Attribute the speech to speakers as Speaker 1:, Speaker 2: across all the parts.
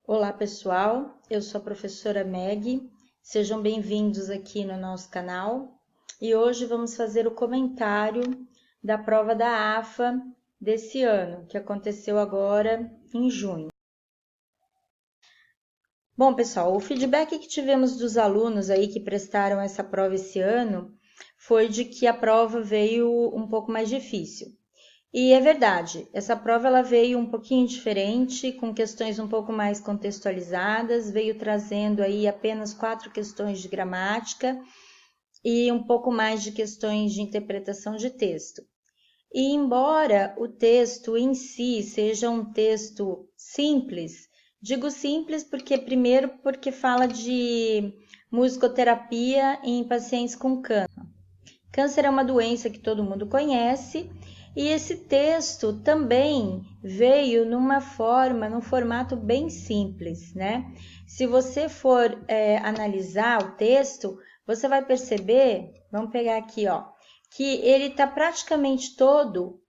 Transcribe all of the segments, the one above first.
Speaker 1: Olá pessoal, eu sou a professora Meg, sejam bem-vindos aqui no nosso canal e hoje vamos fazer o comentário da prova da AFA desse ano, que aconteceu agora em junho. Bom pessoal, o feedback que tivemos dos alunos aí que prestaram essa prova esse ano foi de que a prova veio um pouco mais difícil. E é verdade, essa prova ela veio um pouquinho diferente, com questões um pouco mais contextualizadas, veio trazendo aí apenas 4 questões de gramática e um pouco mais de questões de interpretação de texto. E embora o texto em si seja um texto simples, digo simples porque fala de musicoterapia em pacientes com câncer. Câncer é uma doença que todo mundo conhece e esse texto também veio num formato bem simples, né? Se você for analisar o texto, você vai perceber, vamos pegar aqui, ó, que ele está praticamente todo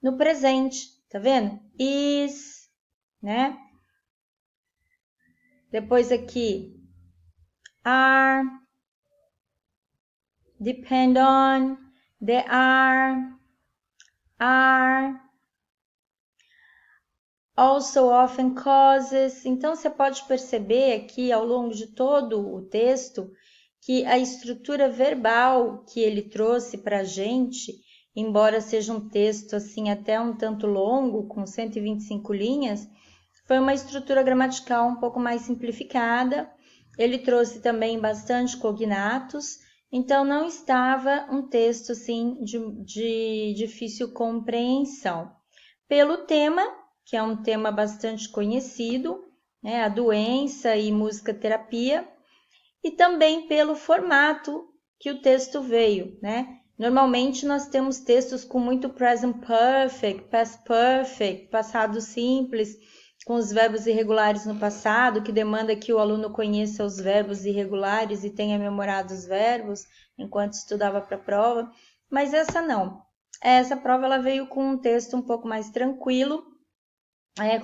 Speaker 1: no presente, tá vendo? Is, né? Depois aqui, are, depend on, they are, also often causes. Então, você pode perceber aqui ao longo de todo o texto que a estrutura verbal que ele trouxe para a gente, embora seja um texto assim até um tanto longo, com 125 linhas, foi uma estrutura gramatical um pouco mais simplificada. Ele trouxe também bastante cognatos, então não estava um texto assim de difícil compreensão. Pelo tema, que é um tema bastante conhecido, né, a doença e musicoterapia, e também pelo formato que o texto veio, né? Normalmente nós temos textos com muito present perfect, past perfect, passado simples, com os verbos irregulares no passado, que demanda que o aluno conheça os verbos irregulares e tenha memorado os verbos enquanto estudava para a prova, mas essa não. Essa prova ela veio com um texto um pouco mais tranquilo,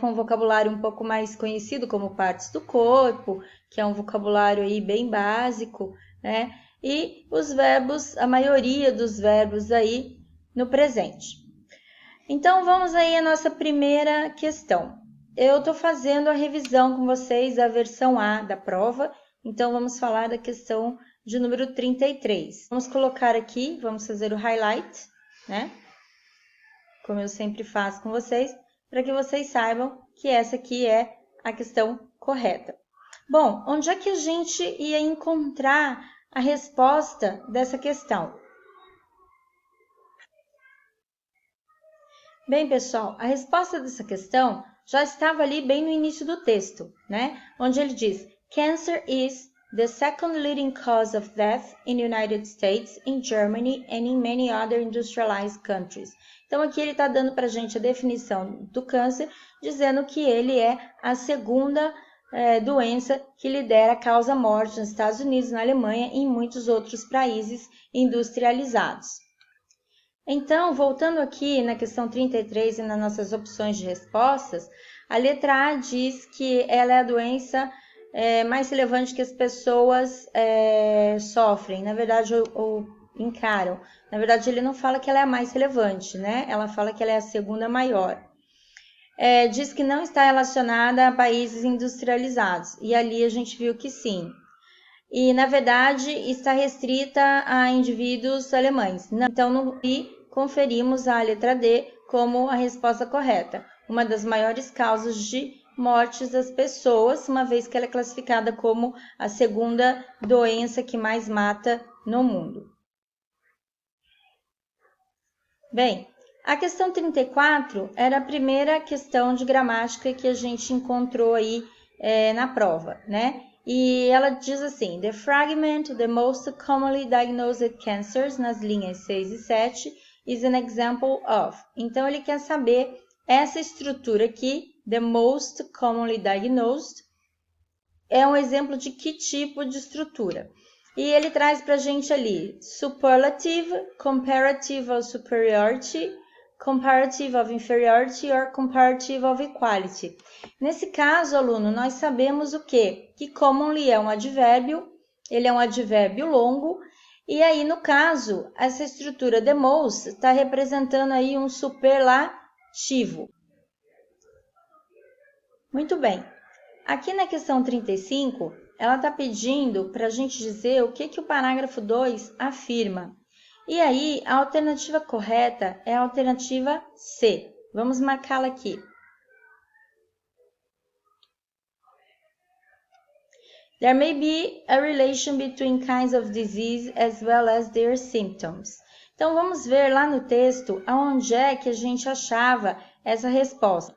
Speaker 1: com um vocabulário um pouco mais conhecido, como partes do corpo, que é um vocabulário aí bem básico, né? E os verbos, a maioria dos verbos aí no presente. Então, vamos aí à nossa primeira questão. Eu estou fazendo a revisão com vocês da versão A da prova, então vamos falar da questão de número 33. Vamos colocar aqui, vamos fazer o highlight, né? Como eu sempre faço com vocês, para que vocês saibam que essa aqui é a questão correta. Bom, onde é que a gente ia encontrar a resposta dessa questão? Bem, pessoal, a resposta dessa questão já estava ali bem no início do texto, né? Onde ele diz: Cancer is the second leading cause of death in the United States, in Germany and in many other industrialized countries. Então, aqui ele está dando para a gente a definição do câncer, dizendo que ele é a segunda doença que lidera a causa morte nos Estados Unidos, na Alemanha e em muitos outros países industrializados. Então, voltando aqui na questão 33 e nas nossas opções de respostas, a letra A diz que ela é a doença mais relevante que as pessoas sofrem, na verdade, ou encaram. Na verdade, ele não fala que ela é a mais relevante, né? Ela fala que ela é a segunda maior. Diz que não está relacionada a países industrializados, e ali a gente viu que sim. E, na verdade, está restrita a indivíduos alemães. Então, conferimos a letra D como a resposta correta, uma das maiores causas de mortes das pessoas, uma vez que ela é classificada como a segunda doença que mais mata no mundo. Bem, a questão 34 era a primeira questão de gramática que a gente encontrou aí na prova, né? E ela diz assim: The fragment, the most commonly diagnosed cancers, nas linhas 6 e 7, is an example of. Então, ele quer saber essa estrutura aqui, the most commonly diagnosed, é um exemplo de que tipo de estrutura. E ele traz para a gente ali superlative, comparative ou superiority, comparative of inferiority or comparative of equality. Nesse caso, aluno, nós sabemos o quê? Que commonly é um advérbio, ele é um advérbio longo, e aí, no caso, essa estrutura the most está representando aí um superlativo. Muito bem. Aqui na questão 35, ela está pedindo para a gente dizer o que o parágrafo 2 afirma. E aí, a alternativa correta é a alternativa C. Vamos marcá-la aqui. There may be a relation between kinds of disease as well as their symptoms. Então, vamos ver lá no texto aonde é que a gente achava essa resposta.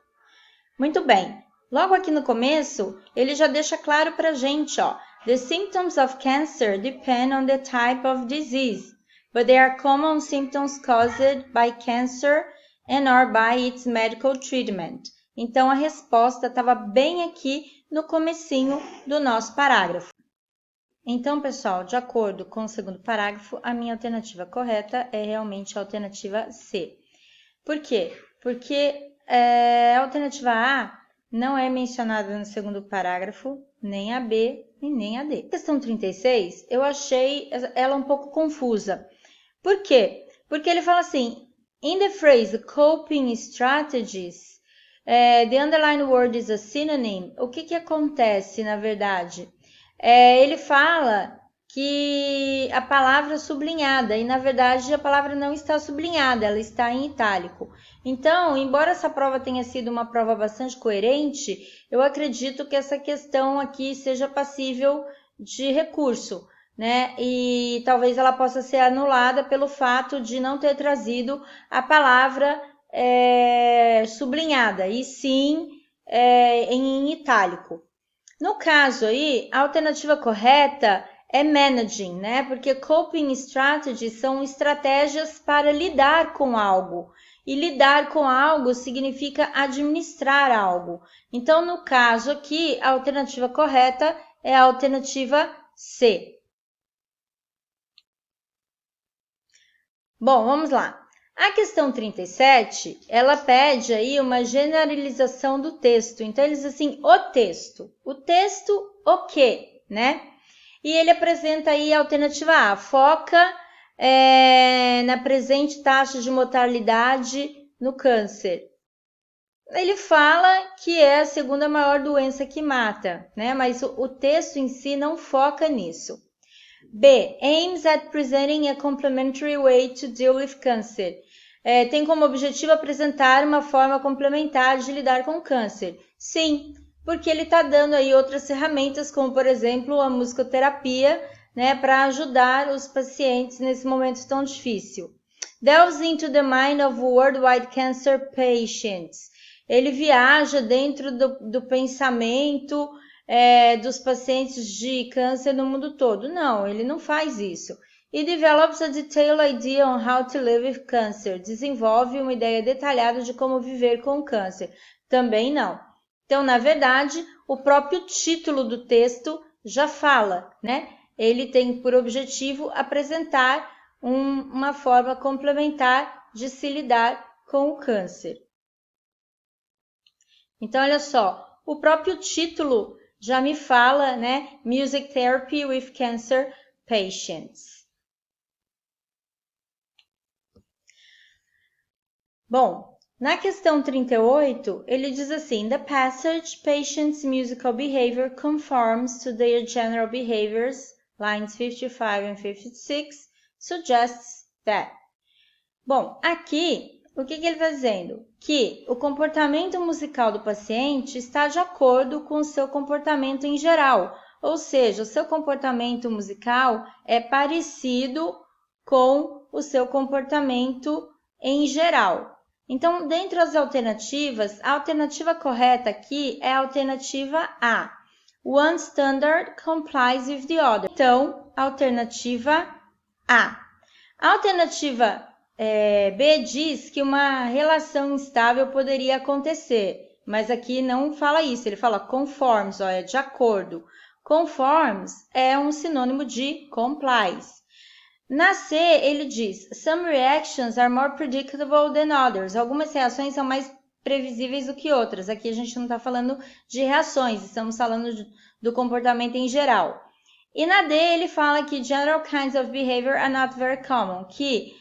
Speaker 1: Muito bem. Logo aqui no começo, ele já deixa claro para a gente, ó. The symptoms of cancer depend on the type of disease, but they are common symptoms caused by cancer and or by its medical treatment. Então, a resposta estava bem aqui no comecinho do nosso parágrafo. Então, pessoal, de acordo com o segundo parágrafo, a minha alternativa correta é realmente a alternativa C. Por quê? Porque a alternativa A não é mencionada no segundo parágrafo, nem a B e nem a D. Questão 36, eu achei ela um pouco confusa. Por quê? Porque ele fala assim, in the phrase coping strategies, the underlined word is a synonym. O que acontece, na verdade? Ele fala que a palavra sublinhada, e na verdade a palavra não está sublinhada, ela está em itálico. Então, embora essa prova tenha sido uma prova bastante coerente, eu acredito que essa questão aqui seja passível de recurso, né? E talvez ela possa ser anulada pelo fato de não ter trazido a palavra sublinhada, e sim em itálico. No caso aí, a alternativa correta é managing, né? Porque coping strategies são estratégias para lidar com algo. E lidar com algo significa administrar algo. Então, no caso aqui, a alternativa correta é a alternativa C. Bom, vamos lá. A questão 37, ela pede aí uma generalização do texto. Então, ele diz assim, o texto. O texto, o quê, né? E ele apresenta aí a alternativa A, foca na presente taxa de mortalidade no câncer. Ele fala que é a segunda maior doença que mata, né? Mas o texto em si não foca nisso. B, aims at presenting a complementary way to deal with cancer. Tem como objetivo apresentar uma forma complementar de lidar com o câncer. Sim, porque ele está dando aí outras ferramentas, como por exemplo a musicoterapia, né, para ajudar os pacientes nesse momento tão difícil. Delves into the mind of worldwide cancer patients. Ele viaja dentro do pensamento dos pacientes de câncer no mundo todo. Não, ele não faz isso. E develops a detailed idea on how to live with cancer. Desenvolve uma ideia detalhada de como viver com o câncer. Também não. Então, na verdade, o próprio título do texto já fala, né? Ele tem por objetivo apresentar uma forma complementar de se lidar com o câncer. Então, olha só, o próprio título já me fala, né? Music Therapy with Cancer Patients. Bom, na questão 38, ele diz assim, the passage, patient's musical behavior conforms to their general behaviors, lines 55 and 56, suggests that. Bom, aqui, o que ele está dizendo? Que o comportamento musical do paciente está de acordo com o seu comportamento em geral, ou seja, o seu comportamento musical é parecido com o seu comportamento em geral. Então, dentre as alternativas, a alternativa correta aqui é a alternativa A. One standard complies with the other. Então, alternativa A. A alternativa B diz que uma relação instável poderia acontecer, mas aqui não fala isso, ele fala conforms, ó, é de acordo. Conforms é um sinônimo de complies. Na C, ele diz, some reactions are more predictable than others. Algumas reações são mais previsíveis do que outras. Aqui a gente não está falando de reações, estamos falando do comportamento em geral. E na D, ele fala que general kinds of behavior are not very common, que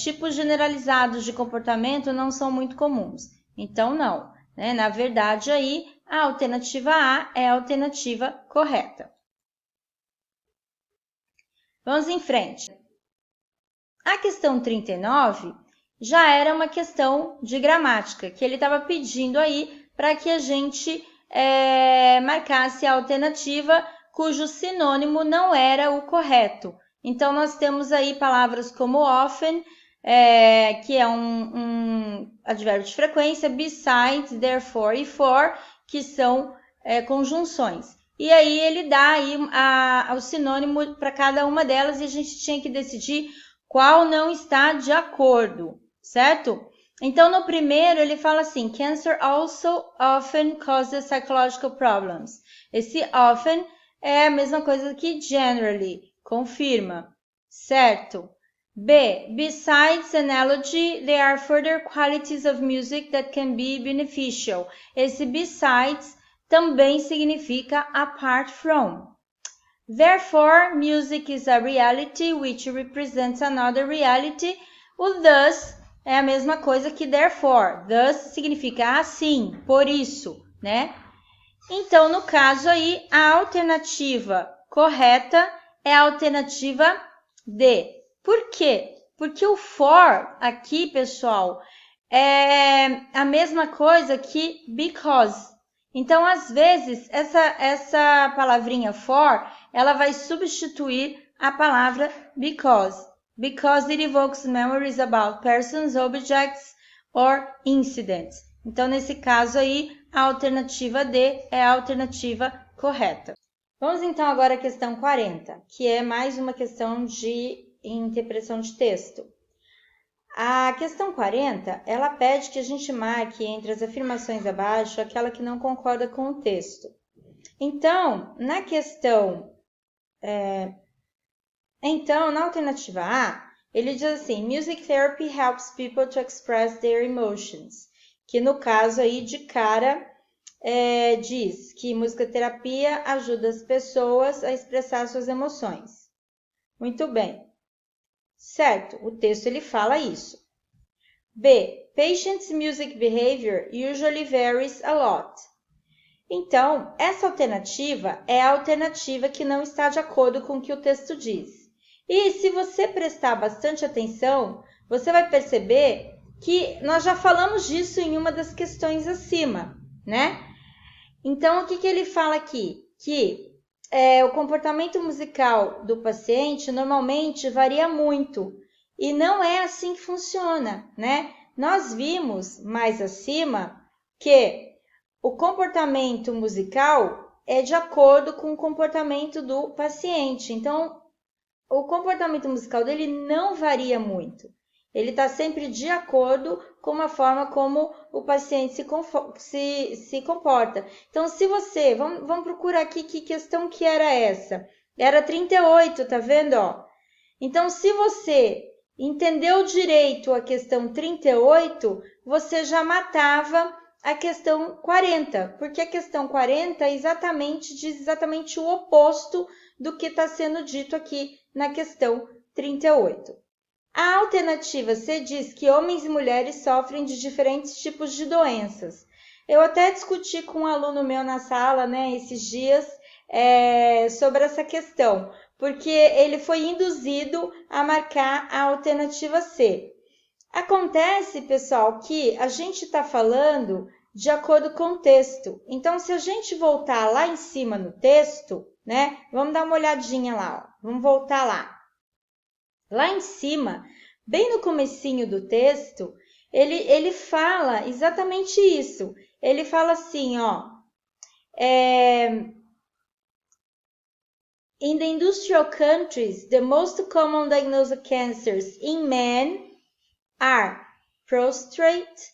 Speaker 1: tipos generalizados de comportamento não são muito comuns. Então, não. Né? Na verdade, aí, a alternativa A é a alternativa correta. Vamos em frente. A questão 39 já era uma questão de gramática, que ele estava pedindo aí para que a gente marcasse a alternativa cujo sinônimo não era o correto. Então, nós temos aí palavras como often, que é um advérbio de frequência, besides, therefore e for, que são conjunções. E aí ele dá aí o sinônimo para cada uma delas e a gente tinha que decidir qual não está de acordo, certo? Então, no primeiro, ele fala assim, cancer also often causes psychological problems. Esse often é a mesma coisa que generally, confirma, certo? B, besides analogy, there are further qualities of music that can be beneficial. Esse besides também significa apart from. Therefore, music is a reality which represents another reality. O thus é a mesma coisa que therefore. Thus significa assim, por isso, né? Então, no caso aí, a alternativa correta é a alternativa D. Por quê? Porque o for aqui, pessoal, é a mesma coisa que because. Então, às vezes, essa palavrinha for, ela vai substituir a palavra because. Because it evokes memories about persons, objects or incidents. Então, nesse caso aí, a alternativa D é a alternativa correta. Vamos então agora à questão 40, que é mais uma questão de interpretação de texto. A questão 40, ela pede que a gente marque entre as afirmações abaixo aquela que não concorda com o texto. Então, na questão... na alternativa A, ele diz assim, music therapy helps people to express their emotions. Que no caso aí, de cara, diz que musicoterapia ajuda as pessoas a expressar suas emoções. Muito bem. Certo, o texto ele fala isso. B. Patients' music behavior usually varies a lot. Então, essa alternativa é a alternativa que não está de acordo com o que o texto diz. E se você prestar bastante atenção, você vai perceber que nós já falamos disso em uma das questões acima, né? Então, o que ele fala aqui? Que o comportamento musical do paciente normalmente varia muito e não é assim que funciona, né? Nós vimos mais acima que o comportamento musical é de acordo com o comportamento do paciente. Então, o comportamento musical dele não varia muito. Ele está sempre de acordo com a forma como o paciente se comporta. Então, se você... Vamos procurar aqui que questão que era essa. Era 38, tá vendo? Ó? Então, se você entendeu direito a questão 38, você já matava a questão 40, porque a questão 40 diz exatamente o oposto do que está sendo dito aqui na questão 38. A alternativa C diz que homens e mulheres sofrem de diferentes tipos de doenças. Eu até discuti com um aluno meu na sala, né, esses dias, sobre essa questão, porque ele foi induzido a marcar a alternativa C. Acontece, pessoal, que a gente está falando de acordo com o texto. Então, se a gente voltar lá em cima no texto, né, vamos dar uma olhadinha lá, ó. Vamos voltar lá. Lá em cima, bem no comecinho do texto, ele fala exatamente isso. Ele fala assim, ó, in the industrial countries, the most common diagnosed cancers in men are prostate,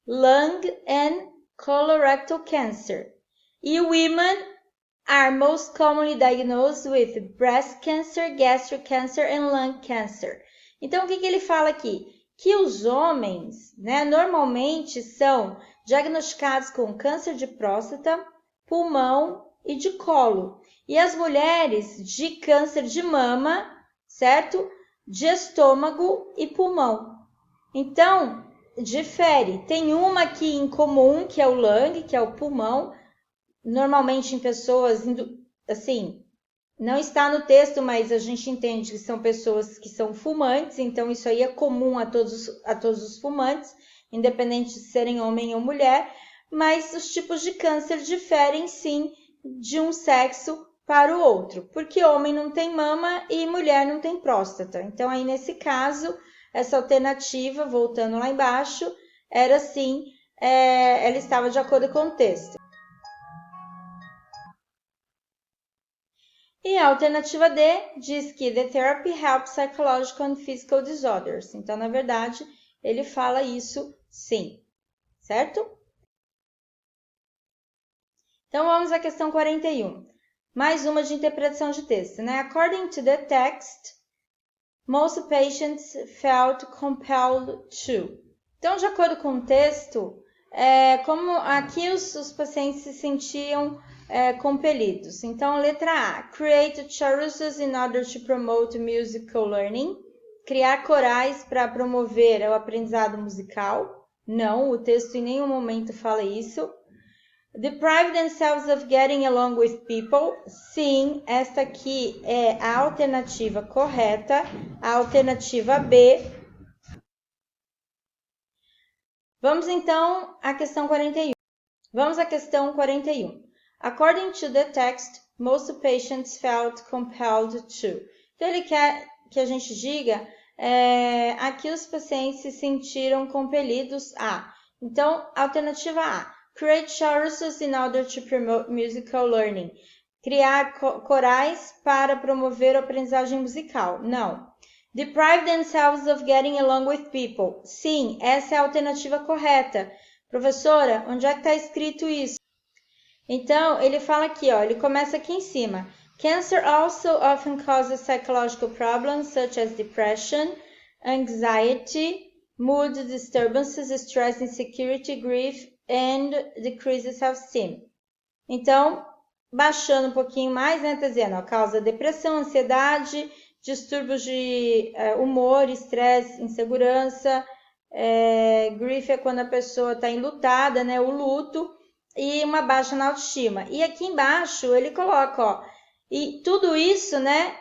Speaker 1: lung and colorectal cancer. E women are most commonly diagnosed with breast cancer, gastric cancer and lung cancer. Então, o que ele fala aqui? Que os homens, né, normalmente são diagnosticados com câncer de próstata, pulmão e de colo. E as mulheres de câncer de mama, certo? De estômago e pulmão. Então, difere. Tem uma aqui em comum, que é o lung, que é o pulmão, normalmente em pessoas, assim, não está no texto, mas a gente entende que são pessoas que são fumantes, então isso aí é comum a todos os fumantes, independente de serem homem ou mulher, mas os tipos de câncer diferem sim de um sexo para o outro, porque homem não tem mama e mulher não tem próstata. Então aí nesse caso, essa alternativa, voltando lá embaixo, era sim, ela estava de acordo com o texto. E a alternativa D diz que the therapy helps psychological and physical disorders. Então, na verdade, ele fala isso sim, certo? Então, vamos à questão 41. Mais uma de interpretação de texto, né? According to the text, most patients felt compelled to. Então, de acordo com o texto, como aqui os pacientes se sentiam compelidos. Então, letra A, create choruses in order to promote musical learning. Criar corais para promover o aprendizado musical. Não, o texto em nenhum momento fala isso. Deprive themselves of getting along with people. Sim, esta aqui é a alternativa correta. A alternativa B. Vamos então à questão 41. Vamos à questão 41. According to the text, most patients felt compelled to. Então, ele quer que a gente diga aqui os pacientes se sentiram compelidos a. Então, alternativa A. Create choruses in order to promote musical learning. Criar corais para promover a aprendizagem musical. Não. Deprive themselves of getting along with people. Sim, essa é a alternativa correta. Professora, onde é que está escrito isso? Então, ele fala aqui, ó, ele começa aqui em cima. Cancer also often causes psychological problems such as depression, anxiety, mood disturbances, stress, insecurity, grief and decreases self-esteem. Então, baixando um pouquinho mais, né, tá dizendo, ó, causa depressão, ansiedade, distúrbios de humor, estresse, insegurança, grief é quando a pessoa está enlutada, né, o luto, e uma baixa na autoestima. E aqui embaixo ele coloca, ó, e tudo isso, né,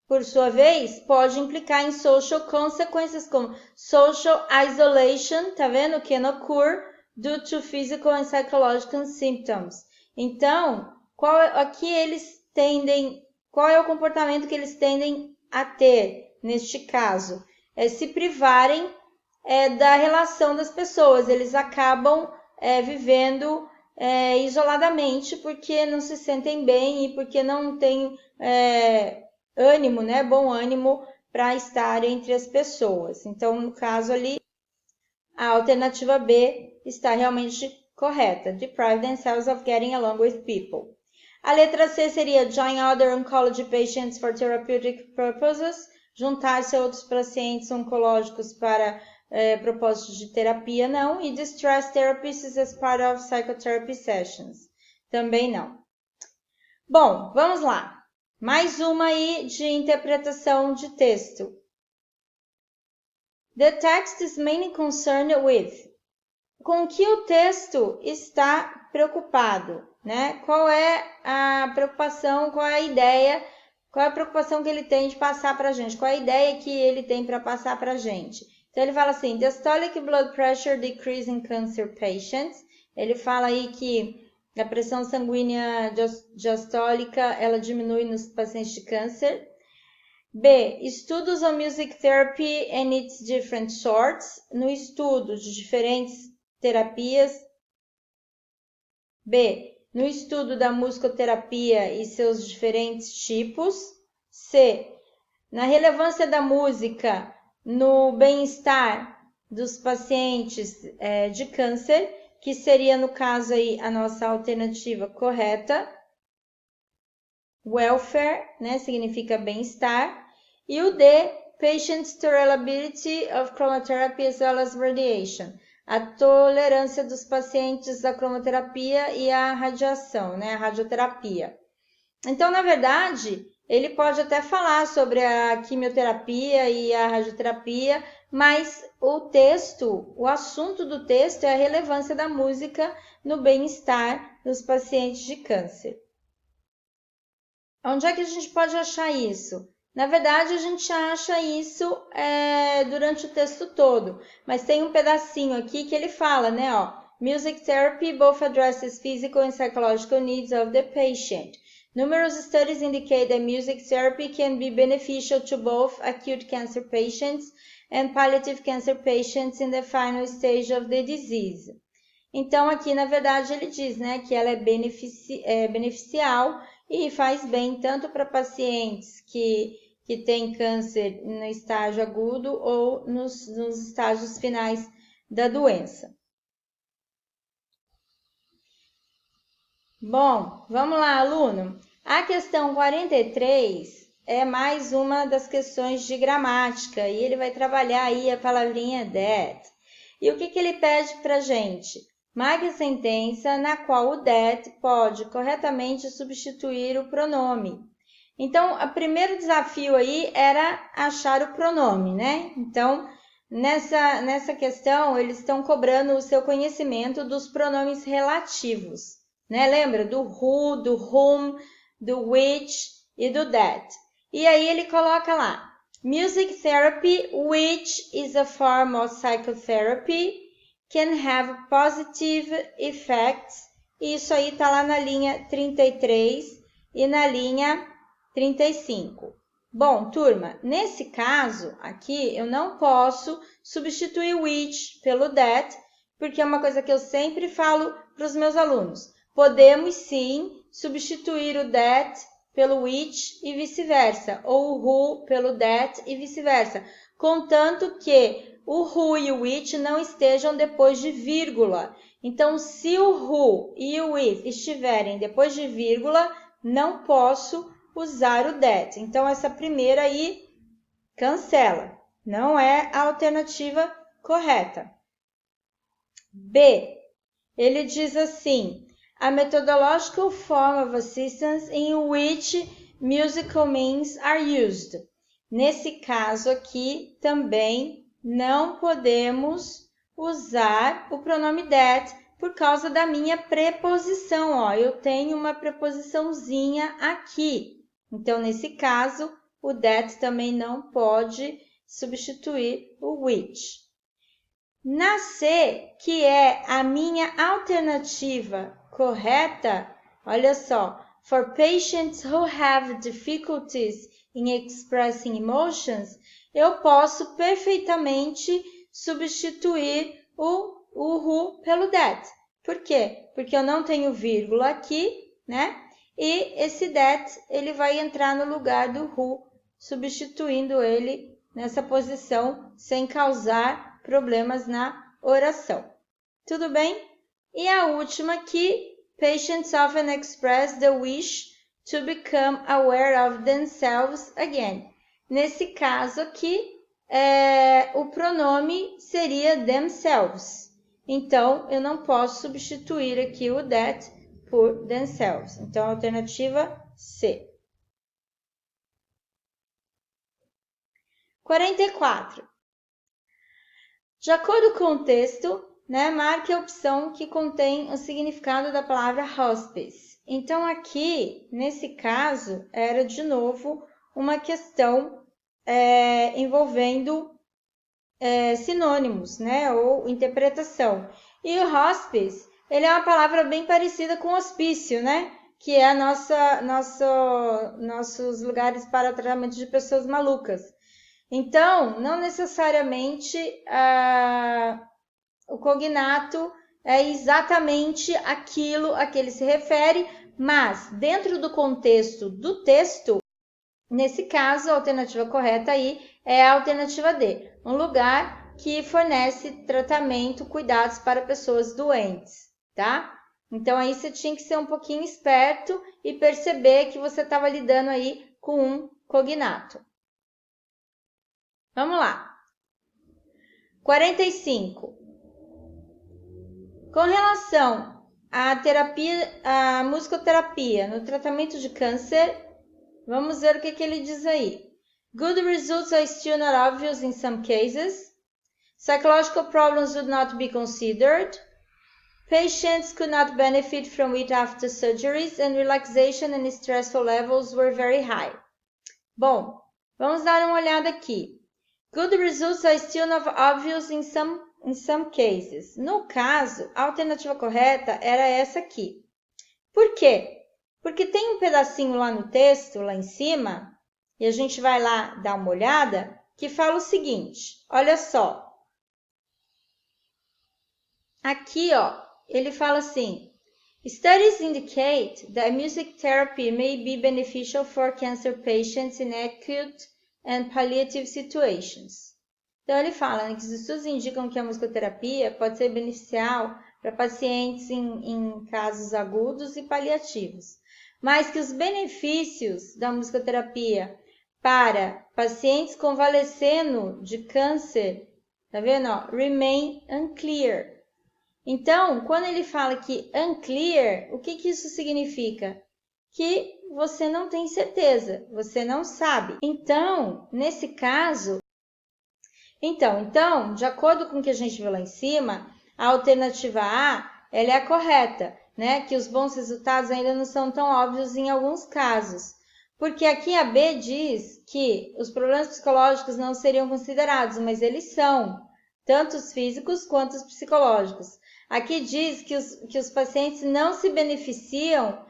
Speaker 1: por sua vez, pode implicar em social consequences como social isolation, tá vendo? Can occur due to physical and psychological symptoms. Então, qual é o comportamento que eles tendem a ter neste caso? É se privarem da relação das pessoas. Eles acabam vivendo isoladamente porque não se sentem bem e porque não têm ânimo, né? Bom ânimo para estar entre as pessoas. Então, no caso ali, a alternativa B está realmente correta. Deprive themselves of getting along with people. A letra C seria join other oncology patients for therapeutic purposes. Juntar-se a outros pacientes oncológicos para propósitos de terapia, não. E distress therapists as part of psychotherapy sessions. Também não. Bom, vamos lá. Mais uma aí de interpretação de texto. The text is mainly concerned with. Com que o texto está preocupado, né? Qual é a preocupação, qual é a ideia, qual é a preocupação que ele tem de passar para a gente, qual é a ideia que ele tem para passar para a gente. Então, ele fala assim, diastolic blood pressure decrease in cancer patients. Ele fala aí que a pressão sanguínea diastólica, ela diminui nos pacientes de câncer. B. Estudos on music therapy and its different sorts. No estudo de diferentes terapias. B. No estudo da musicoterapia e seus diferentes tipos. C. Na relevância da música no bem-estar dos pacientes de câncer, que seria, no caso aí, a nossa alternativa correta. welfare, né, significa bem-estar, e o D, patient tolerability of chromotherapy as well as radiation, a tolerância dos pacientes à cromoterapia e à radiação, né, a radioterapia. Então, na verdade, ele pode até falar sobre a quimioterapia e a radioterapia, mas o assunto do texto é a relevância da música no bem-estar dos pacientes de câncer. Onde é que a gente pode achar isso? Na verdade, a gente acha isso durante o texto todo, mas tem um pedacinho aqui que ele fala, né? Ó, Music therapy both addresses physical and psychological needs of the patient. Numerous studies indicate that music therapy can be beneficial to both acute cancer patients and palliative cancer patients in the final stage of the disease. Então, aqui, na verdade, ele diz, né, que ela é beneficial e faz bem tanto para pacientes que têm câncer no estágio agudo ou nos estágios finais da doença. Bom, vamos lá, aluno. A questão 43 é mais uma das questões de gramática e ele vai trabalhar aí a palavrinha that. E o que ele pede para a gente? Marque a sentença na qual o that pode corretamente substituir o pronome. Então, o primeiro desafio aí era achar o pronome, né? Então, nessa questão, eles estão cobrando o seu conhecimento dos pronomes relativos, né? Lembra do who, do whom, do which e do that. E aí ele coloca lá, music therapy, which is a form of psychotherapy, can have positive effects. Isso aí está lá na linha 33 e na linha 35. Bom, turma, nesse caso aqui eu não posso substituir o which pelo that, porque é uma coisa que eu sempre falo para os meus alunos. Podemos sim substituir o that pelo which e vice-versa, ou o who pelo that e vice-versa, contanto que o who e o which não estejam depois de vírgula. Então, se o who e o with estiverem depois de vírgula, não posso usar o that. Então, essa primeira aí cancela. Não é a alternativa correta. B. Ele diz assim, a methodological form of assistance in which musical means are used. Nesse caso aqui, também não podemos usar o pronome that por causa da minha preposição. Ó, eu tenho uma preposiçãozinha aqui. Então, nesse caso, o that também não pode substituir o which. Na C, que é a minha alternativa correta, olha só, for patients who have difficulties in expressing emotions, eu posso perfeitamente substituir o who pelo that. Por quê? Porque eu não tenho vírgula aqui, né? E esse that, ele vai entrar no lugar do who, substituindo ele nessa posição sem causar problemas na oração. Tudo bem? E a última aqui, patients often express the wish to become aware of themselves again. Nesse caso aqui, o pronome seria themselves. Então, eu não posso substituir aqui o that por themselves. Então, a alternativa C. 44. De acordo com o texto, né, marque a opção que contém o significado da palavra hospice. Então, aqui, nesse caso, era de novo uma questão envolvendo sinônimos, né, ou interpretação. E o hospice, ele é uma palavra bem parecida com hospício, né, que é nossos lugares para tratamento de pessoas malucas. Então, não necessariamente o cognato é exatamente aquilo a que ele se refere, mas dentro do contexto do texto, nesse caso, a alternativa correta aí é a alternativa D, um lugar que fornece tratamento, cuidados para pessoas doentes, tá? Então, aí você tinha que ser um pouquinho esperto e perceber que você estava lidando aí com um cognato. Vamos lá. 45. Com relação à terapia, à musicoterapia no tratamento de câncer, vamos ver o que ele diz aí. Good results are still not obvious in some cases. Psychological problems would not be considered. Patients could not benefit from it after surgeries, and relaxation and stressful levels were very high. Bom, vamos dar uma olhada aqui. Good results are still not obvious in some cases. No caso, a alternativa correta era essa aqui. Por quê? Porque tem um pedacinho lá no texto, lá em cima, e a gente vai lá dar uma olhada, que fala o seguinte, olha só. Aqui, ó, ele fala assim, Studies indicate that music therapy may be beneficial for cancer patients in acute and palliative situations. Então, ele fala que os estudos indicam que a musicoterapia pode ser beneficial para pacientes em casos agudos e paliativos, mas que os benefícios da musicoterapia para pacientes convalescendo de câncer, tá vendo? Ó, remain unclear. Então, quando ele fala que unclear, o que isso significa? Que você não tem certeza, você não sabe. Então, nesse caso, de acordo com o que a gente viu lá em cima, a alternativa A, ela é a correta, né? Que os bons resultados ainda não são tão óbvios em alguns casos. Porque aqui a B diz que os problemas psicológicos não seriam considerados, mas eles são, tanto os físicos quanto os psicológicos. Aqui diz que os pacientes não se beneficiam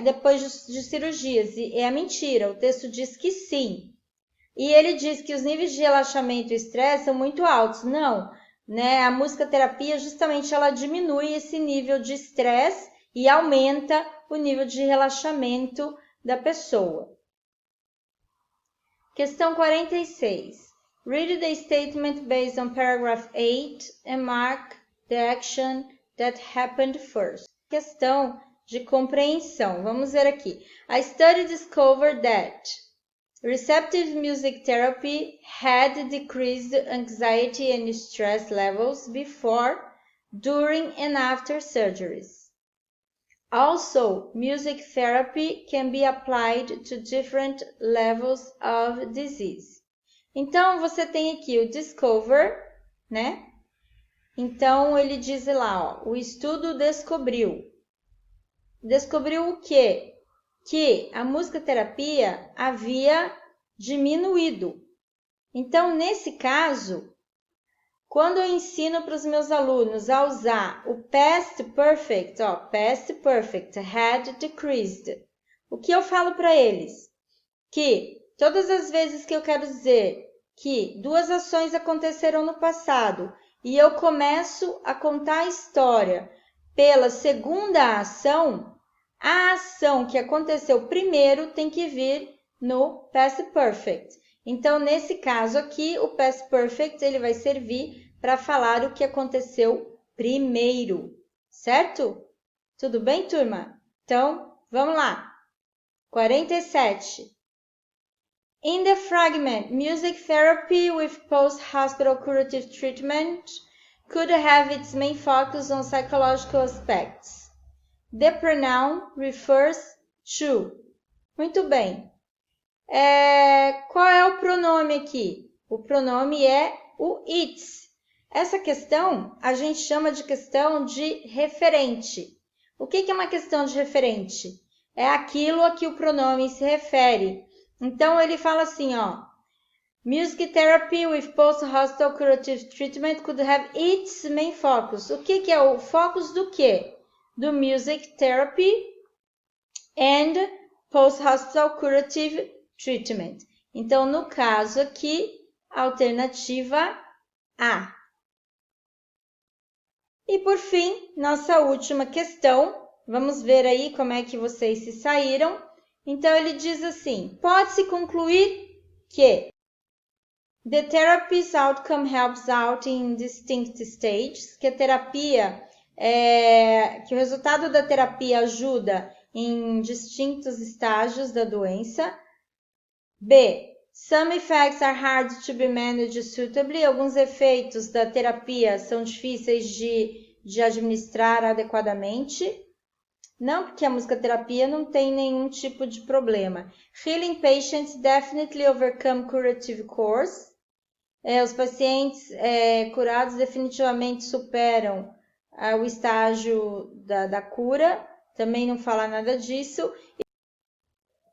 Speaker 1: depois de cirurgias, e é mentira, o texto diz que sim. E ele diz que os níveis de relaxamento e estresse são muito altos. Não, né? A musicoterapia justamente ela diminui esse nível de estresse e aumenta o nível de relaxamento da pessoa. Questão 46. Read the statement based on paragraph 8 and mark the action that happened first. Questão de compreensão. Vamos ver aqui. A study discovered that receptive music therapy had decreased anxiety and stress levels before, during, and after surgeries. Also, music therapy can be applied to different levels of disease. Então, você tem aqui o discover, né? Então, ele diz lá, ó, o estudo descobriu. Descobriu o quê? Que a musicoterapia havia diminuído. Então, nesse caso, quando eu ensino para os meus alunos a usar o past perfect, ó, past perfect, had decreased, o que eu falo para eles? Que todas as vezes que eu quero dizer que duas ações aconteceram no passado e eu começo a contar a história pela segunda ação, a ação que aconteceu primeiro tem que vir no past perfect. Então, nesse caso aqui, o past perfect ele vai servir para falar o que aconteceu primeiro, certo? Tudo bem, turma? Então, vamos lá. 47. In the fragment, music therapy with post-hospital curative treatment could have its main focus on psychological aspects. The pronoun refers to. Muito bem. Qual é o pronome aqui? O pronome é o its. Essa questão a gente chama de questão de referente. O que é uma questão de referente? É aquilo a que o pronome se refere. Então, ele fala assim, ó. Music therapy with post-hospital curative treatment could have its main focus. O que é o focus do quê? Do music therapy and post-hospital curative treatment. Então, no caso aqui, alternativa A. E por fim, nossa última questão. Vamos ver aí como é que vocês se saíram. Então, ele diz assim, pode-se concluir que the therapy's outcome helps out in distinct stages, que a terapia que o resultado da terapia ajuda em distintos estágios da doença. B. Some effects are hard to be managed suitably. Alguns efeitos da terapia são difíceis de administrar adequadamente. Não, porque a musicoterapia não tem nenhum tipo de problema. Healing patients definitely overcome curative course. Os pacientes curados definitivamente superam o estágio da cura. Também não fala nada disso.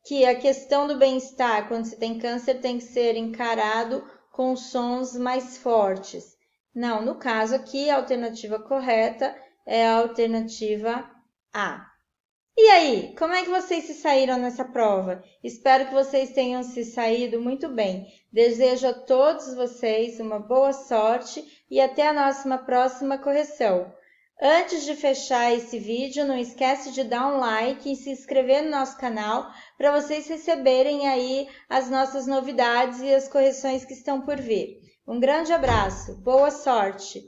Speaker 1: Que a questão do bem-estar, quando se tem câncer, tem que ser encarado com sons mais fortes. Não, no caso aqui, a alternativa correta é a alternativa A. E aí, como é que vocês se saíram nessa prova? Espero que vocês tenham se saído muito bem. Desejo a todos vocês uma boa sorte e até a nossa próxima correção. Antes de fechar esse vídeo, não esquece de dar um like e se inscrever no nosso canal para vocês receberem aí as nossas novidades e as correções que estão por vir. Um grande abraço, boa sorte!